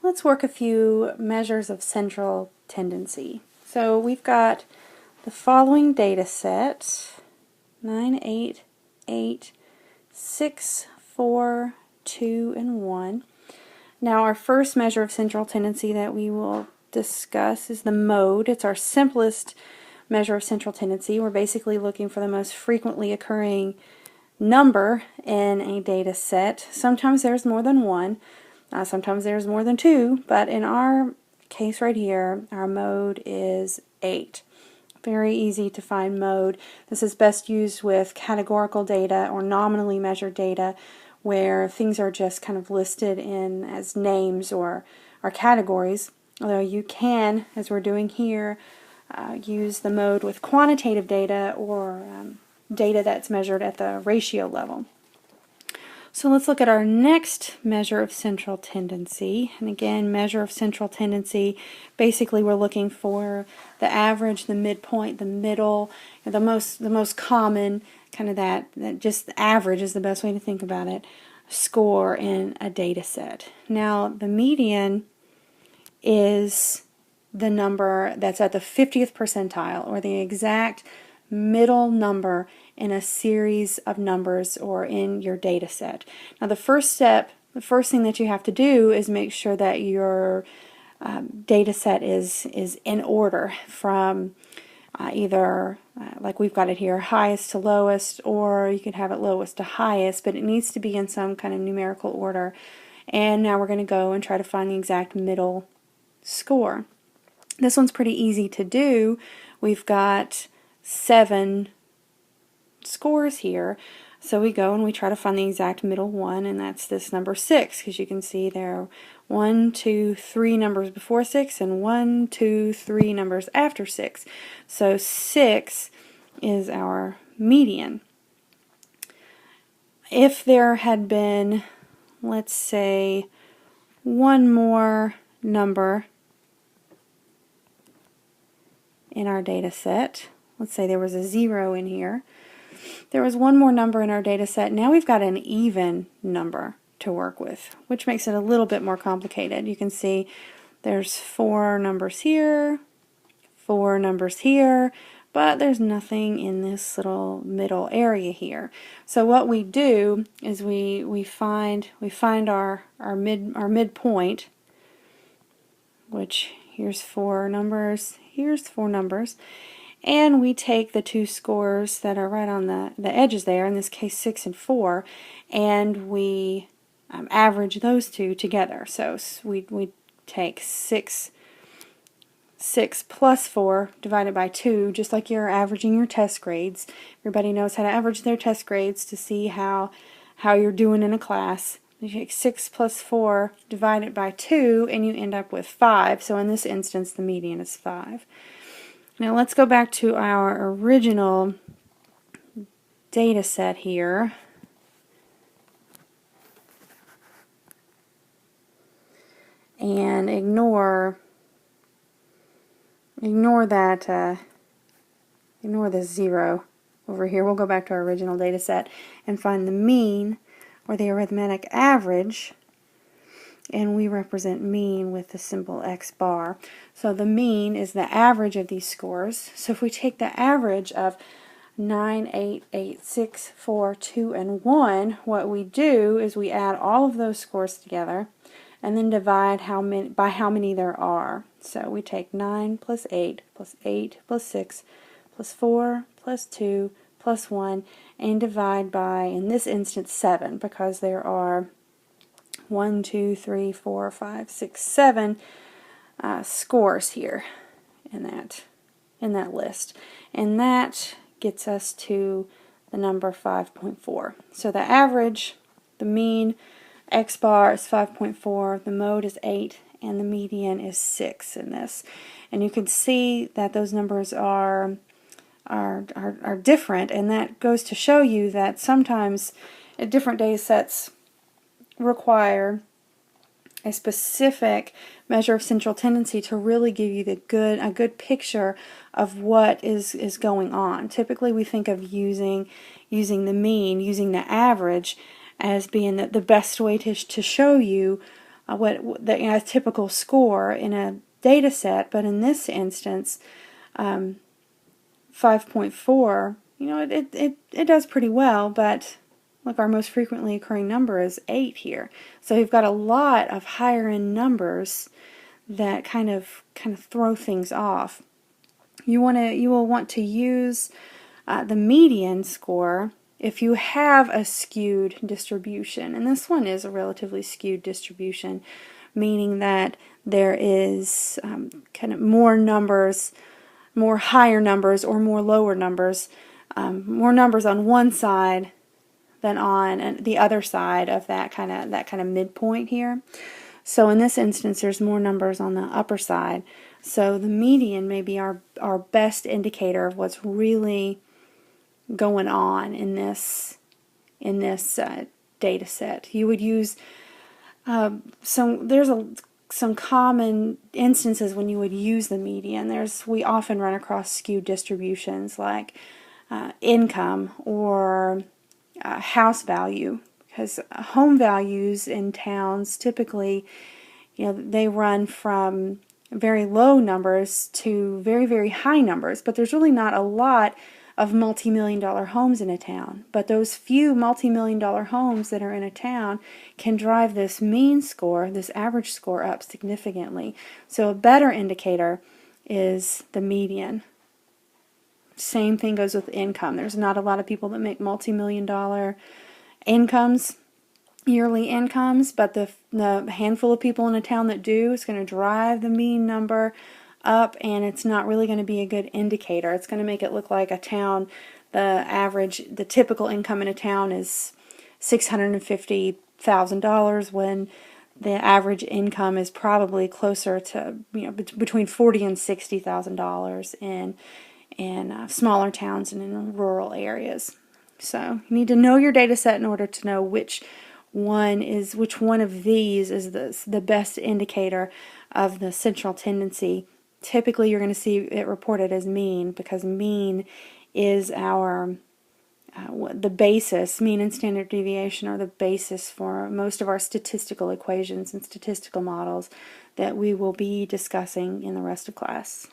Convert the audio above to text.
let's work a few measures of central tendency. So we've got the following data set: 9, 8, 8, 6, 4, 2, and 1. Now our first measure of central tendency that we will discuss is the mode. It's our simplest measure of central tendency. We're basically looking for the most frequently occurring number in a data set. Sometimes there's more than one, sometimes there's more than two, but in our case right here, our mode is 8. Very easy to find mode. This is best used with categorical data or nominally measured data where things are just kind of listed in as names or categories, although you can, as we're doing here, use the mode with quantitative data or data that's measured at the ratio level. So let's look at our next measure of central tendency. And again, measure of central tendency, basically we're looking for the average, the midpoint, the middle, the most common, kind of that just the average is the best way to think about it, score in a data set. Now the median is the number that's at the 50th percentile, or the exact middle number in a series of numbers or in your data set. Now the first thing that you have to do is make sure that your data set is in order from either, like we've got it here, highest to lowest, or you could have it lowest to highest, but it needs to be in some kind of numerical order. And now we're going to go and try to find the exact middle score. This one's pretty easy to do. We've got 7 scores here, so we go and we try to find the exact middle one, and that's this number 6, because you can see there are 1, 2, 3 numbers before 6 and 1, 2, 3 numbers after 6. So 6 is our median. If there had been, let's say, one more number in our data set, let's say there was a 0 in here, there was one more number in our data set, now we've got an even number to work with, which makes it a little bit more complicated. You can see there's 4 numbers here, 4 numbers here, but there's nothing in this little middle area here. So what we do is we find our midpoint, which here's 4 numbers, here's 4 numbers, and we take the 2 scores that are right on the edges there, in this case 6 and 4, and we average those two together. So we take 6 plus 4 divided by 2, just like you're averaging your test grades. Everybody knows how to average their test grades to see how you're doing in a class. You take 6 plus 4 divided by 2, and you end up with 5. So in this instance, the median is 5. Now let's go back to our original data set here. And ignore that, ignore the 0 over here. We'll go back to our original data set and find the mean, or the arithmetic average, and we represent mean with the symbol X bar. So the mean is the average of these scores. So if we take the average of 9, 8, 8, 6, 4, 2, and 1, what we do is we add all of those scores together and then divide by how many there are. So we take 9 plus 8 plus 8 plus 6 plus 4 plus 2 plus 1 and divide by, in this instance, 7, because there are 1, 2, 3, 4, 5, 6, 7 scores here in that list. And that gets us to the number 5.4. So the average, the mean, X bar is 5.4, the mode is 8, and the median is 6 in this. And you can see that those numbers are different, and that goes to show you that sometimes different data sets require a specific measure of central tendency to really give you a good picture of what is going on. Typically we think of using the mean, using the average, as being the best way to show you a typical score in a data set, but in this instance, 5.4, it does pretty well, but look, our most frequently occurring number is 8 here. So we've got a lot of higher end numbers that kind of throw things off. You will want to use the median score if you have a skewed distribution, and this one is a relatively skewed distribution, meaning that there is kind of more numbers, more higher numbers or more lower numbers, more numbers on one side than on the other side of that kind of midpoint here. So in this instance, there's more numbers on the upper side. So the median may be our best indicator of what's really going on in this data set. You would use some common instances when you would use the median. We often run across skewed distributions like income or house value, because home values in towns typically, they run from very low numbers to very, very high numbers, but there's really not a lot of multi-million-dollar homes in a town. But those few multi-million-dollar homes that are in a town can drive this mean score, this average score, up significantly. So a better indicator is the median. Same thing goes with income. There's not a lot of people that make multi-million-dollar incomes, yearly incomes, but the handful of people in a town that do is going to drive the mean number up, and it's not really going to be a good indicator. It's going to make it look like a town, the typical income in a town is $650,000 when the average income is probably closer to between $40,000 and $60,000 in smaller towns and in rural areas. So you need to know your data set in order to know which one of these is the best indicator of the central tendency. Typically you're going to see it reported as mean, because mean is the basis. Mean and standard deviation are the basis for most of our statistical equations and statistical models that we will be discussing in the rest of class.